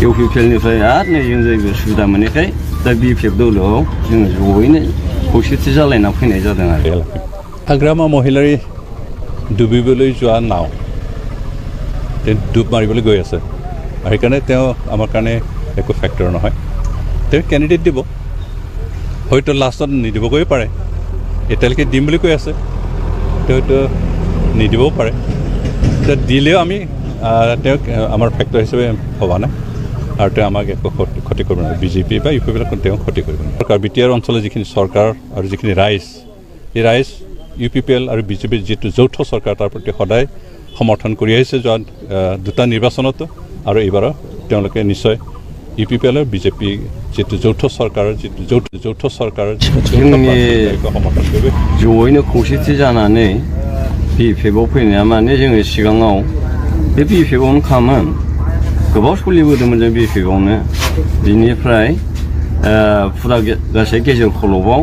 इउपिपिएलनिफ्राय आरो नै जों जायगायाव सुबिदा मोनैखाय दा बिपिएफ दौल'आव जोङो जयैनो खौसेथि जालायना फैनाय जादों आरो हाग्रामा महिलाৰী ডুবিবলৈ যোৱা নাও ডুব মাৰিবলৈ গৈ আছে আৰু সেইকাৰণে তেওঁ আমাৰ কাৰণে একো ফেক্টৰ নহয় তেওঁ কেণ্ডিডেট দিব হয়তো লাষ্টত নিদিবগৈ পাৰে এতিয়ালৈকে দিম বুলি কৈ আছে তেওঁতো নিদিবও পাৰে দিলেও আমি তেওঁক আমাৰ ফেক্টৰ হিচাপে ভবা নাই আৰু তেওঁ আমাক একো ক্ষতি কৰিব নোৱাৰে বিজেপি বা ইউপিবিলাক তেওঁ ক্ষতি কৰিব নোৱাৰে বি টি আৰ অঞ্চলৰ যিখিনি চৰকাৰ আৰু যিখিনি ৰাইজ এই ৰাইজ ইউপিপিএল আৰু বিজেপিৰ যিটো যৌথ চৰকাৰ তাৰ প্ৰতি সদায় সমৰ্থন কৰি আহিছে যোৱা দুটা নিৰ্বাচনতো আৰু এইবাৰো তেওঁলোকে নিশ্চয় ইউপিপিএল আৰু বিজেপি যিটো যৌথ চৰকাৰৰ যিটো যৌথ চৰকাৰৰ সমৰ্থন কৰিব जयैनो खौसेथि जानानै बिपिएफआव फैनाया माने जोङो सिगाङाव बे बिपिएफआवनो खामोन गोबाव सोलिबोदोंमोन जों बिपिएफआवनो बिनिफ्राय फुरा गासै गेजेर खलबाव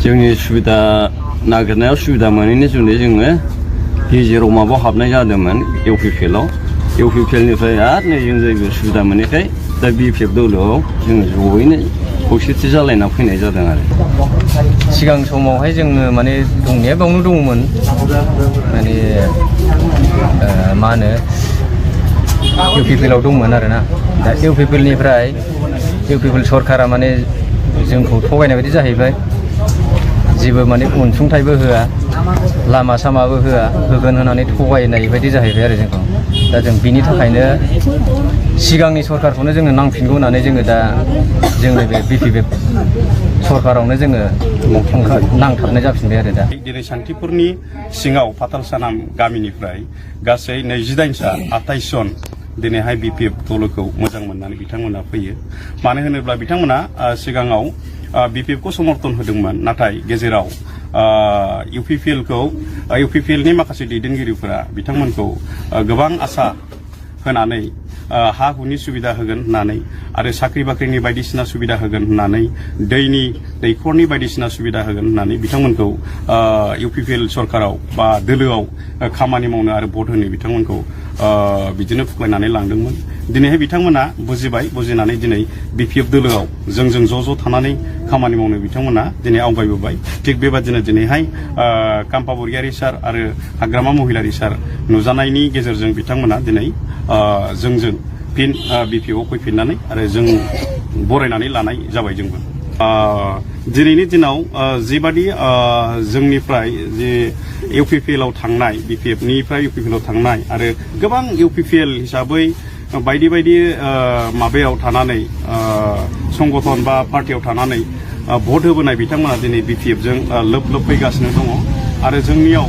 जोंनि सुबिदा नागिरनायाव सुबिदा मोनैनि जुनै जोङो गेजेराव माबायाव हाबनाय जादोंमोन इउपिपिएलनिफ्राय आरो नै जों जायगायाव सुबिदा मोनैखाय दा बिपिएफ दौल'आव जोङो जयैनो खौसेथि जालायना फैनाय जादों आरो सिगां समावहाय जोङो माने दंनाया बावनो दङमोन माने मा होनो इउपिपिएलआव दंमोन आरोना दा इउपिपिएलनिफ्राय इउपिपिएल सरकारा माने जोंखौ थगायनाय बायदि जाहैबाय जेबो माने अनसुंथाइबो होआ लामा सामाबो होगोन होननानै थगायनाय बायदि जाहैबाय आरो जोंखौ दा जों बिनि थाखायनो सिगांनि सरकारखौनो जोङो नांफिनगौ होननानै जोङो दा जोंनि बे बिपिएफ सरकारावनो जोङो नांथाबनाय जाफिनबाय आरो दा दिनै सान्थिपुरनि सिङाव फाथालसानाम गामिनिफ्राय गासै 28 जन दिनैहाय बिपिएफ दलखौ मोजां मोननानै बिथांमोना फैयो मानो होनोब्ला बिथांमोना सिगाङाव बिपिएफखौ समर्थन होदोंमोन नाथाय गेजेराव इउपिपिएलनि माखासे दैदेनगिरिफोरा बिथांमोनखौ गोबां आसा होनानै हा हुनि सुबिदा होगोन होननानै आरो साख्रि बाख्रिनि बायदिसिना सुबिदा होगोन होननानै दैखरनि बायदिसिना सुबिदा होगोन होननानै बिथांमोनखौ इउपिपिएल सरकाराव बा दोलोआव खामानि मावनो आरो भट होनो बिथांमोनखौ बिदिनो फुख्लायनानै लांदोंमोन दिनैहाय बिथांमोना बुजिबाय बुजिनानै दिनै बिपिएफ दोलोआव जोंजों ज' थानानै खामानि मावनो बिथांमोना दिनै आवगायबोबाय थिग बेबादिनो दिनैहाय काम्पा बरगयारी सार आरो हाग्रामा महिलारी सार नुजानायनि गेजेरजों बिथांमोना दिनै जोंजों फिन बिपिएफआव फैफिननानै आरो जों बरायनानै लानाय जाबाय जोंबो दिनैनि दिनाव जिबादि जोंनिफ्राय जे इउपिपिएलआव थांनाय बिपिएफनिफ्राय इउपिपिएलआव थांनाय आरो गोबां इउपिपिएल हिसाबै बायदि बायदि माबायाव थानानै संगठन बा पार्टियाव थानानै भट होबोनाय बिथांमोना दिनै बिपिएफजों लोब लोब फैगासिनो दङ आरो जोंनियाव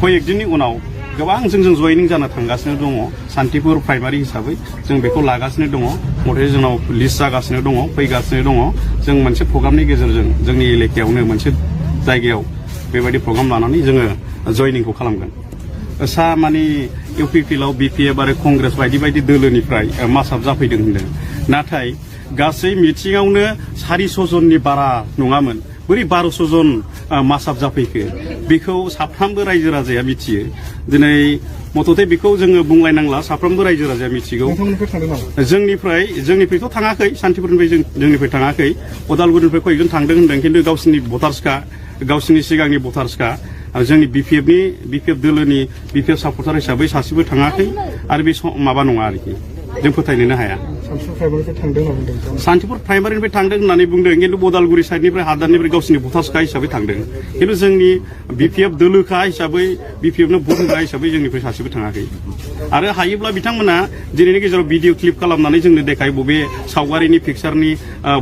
कयेकदिननि उनाव गोबां जोंजों जयनिं जाना थांगासिनो दङ सान्थिपुर प्राइमारि हिसाबै जों बेखौ लागासिनो दङ मथे जोंनाव लिस्ट जागासिनो दङ फैगासिनो दङ जों मोनसे प्रग्रामनि गेजेरजों जोंनि एलेकायावनो मोनसे जायगायाव बेबायदि प्रग्राम लानानै जोङो जयनिंखौ खालामगोन सा माने इउपिपिएलआव बिपिएफ आरो कंग्रेस बायदि बायदि दोलोनिफ्राय मासाब जाफैदों होनदों नाथाय गासै मिटिंआवनो 400 जननि बारा नङामोन बोरै 1200 जन मासाब जाफैखो बेखौ साफ्रोमबो रायजो राजाया मिथियो दिनै मथथे बेखौ जोङो बुंलायनांला साफ्रोमबो रायजो राजाया मिथिगौ जोंनिफ्रायथ' थाङाखै सान्थिपुरनिफ्राय जोंनिफ्राय थाङाखै उदालगुरिनिफ्राय कयजन थांदों होनदों खिन्थु गावसिनि भटार्सखा गावसिनि सिगांनि भटार्सखा आरो जोंनि बिपिएफ दोलोनि बिपिएफ सापर्टार हिसाबै सासेबो थाङाखै आरो बे माबा नङा आरोखि जों फोथायनोनो हाया सान्थिपुर प्राइमारिनिफ्राय थांदों होननानै बुंदों खिन्थु उदालगुरि साइडनिफ्राय हादारनिफ्राय गावसिनि भटार्सखा हिसाबै थांदों खिन्थु जोंनि बिपिएफ दोलोखा हिसाबै बिपिएफनो भट होग्रा हिसाबै जोंनिफ्राय सासेबो थाङाखै आरो हायोब्ला बिथांमोना दिनैनि गेजेराव भिडिअ क्लिप खालामनानै जोंनो देखाय बबे सावगारिनि पिक्सारनि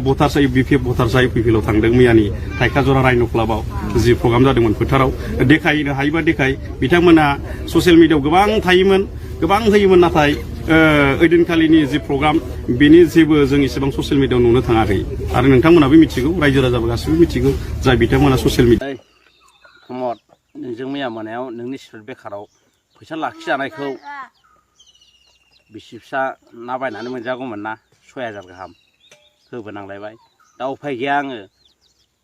भटार्सआ बिपिएफ भटार्सआ इउपिपिएलआव थांदों मैयानि थाइखाजरा राइन' क्लाबाव जि प्रग्राम जादोंमोन फोथाराव देखायनो हायोबा देखाय बिथांमोना ससियेल मिडियाआव गोबां थायोमोन गोबां होयोमोन नाथाय ओइदिनखालिनि जि प्रग्राम बेनि जेबो जों इसेबां ससियेल मिडियाआव नुनो थाङाखै आरो नोंथांमोनाबो मिथिगौ रायजो राजाबो गासैबो मिथिगौ जाय बिथांमोना ससियेल मिडिया प्रमद नोंजों मैया मोनायाव नोंनि स्पिड बेकाराव फैसा लाखिजानायखौ बिसि फिसा ना बायनानै मोनजागौमोन ना 6000 गाहाम होबोनांलायबाय दा उफाय गैया आङो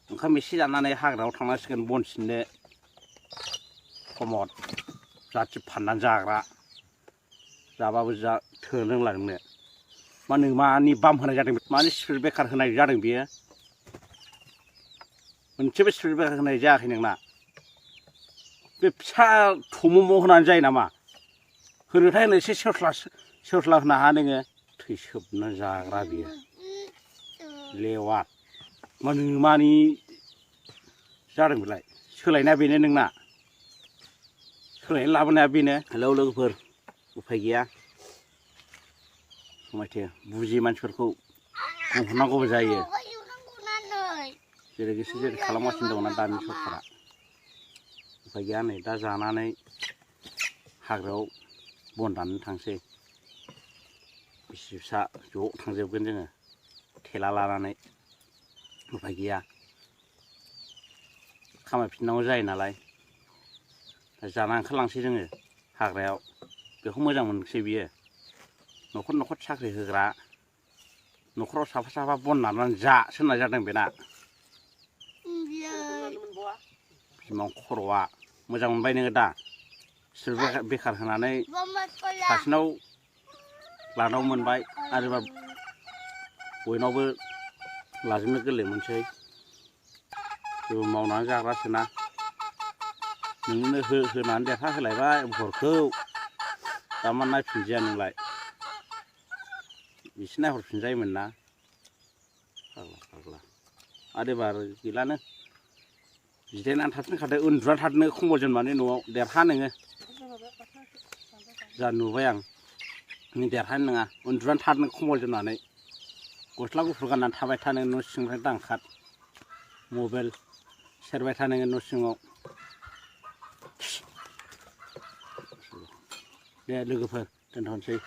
ओंखाम एसे जानानै हाग्रायाव थांनांसिगोन बन सिननो प्रमद जाथि फाननानै जाग्रा जाबाबो जा थोनो रोंला नोंनो मा नों मानि बाम होनाय जादों मानि स्पिड ब्रेकार होनाय जादों बियो मोनसेबो स्पिड ब्रेकार होनाय जायाखै नोंना बे फिसा थमम' होनानै जायो नामा होनोथाय होनो एसे सेवस्ला होनो हा नोङो थैसोबना जाग्रा बियो लेवार मा नों मानि जादों बेलाय सोलायनाया बेनो नोंना सोलायनानै लाबोनाया बेनो हेलौ लोगोफोर उफाय गैया समायथे बुजियै मानसिफोरखौ बुंहरनांगौबो जायो जेरै गोसो जेरै खालामगासिनो दंना दानि सरखारा उफाय गैया नै दा जानानै हाग्रायाव बन दाननो थांसै बिसि फिसा ज' थांजोबगोन जोङो थेला लानानै उफाय गैया खामायफिननांगौ जायो नालाय जाना ओंखारलांसै जोङो हाग्रायाव बेखौ मोजां मोनसै बियो न'खर न'खर साख्रि होग्रा न'खराव साफा साफा बन नारनानै जा सोननाय जादों बेना बिमा खर'आ मोजां मोनबाय नोङो दा बिसोर बेखार होनानै सासेनाव लानाव मोनबाय आरोबा बयनावबो लाजोबनो गोरलै मोनसै जेबो मावनानै जाग्रासोना नोंनो होनानै देरहा होलायबाय हरखौ दा मा नायफिनजाया नोंलाय एसे नायहरफिनजायोमोन ना फाग्ला आरो एबार गैलानो जिरायनानै थाफिनखादो उन्दुनानै थादोनो खम्बल जोमनानै न'आव देरहा नोङो जा नुबाय आं नों देरहानो नङा उन्दुनानै थादोनो खम्बल जोमनानै गस्ला गुफुर गाननानै थाबाय था नों न' सिंनिफ्राय दांखार मबाइल सेरबाय था नोङो न' सिङाव दे लोगोफोर दोनथ'नोसै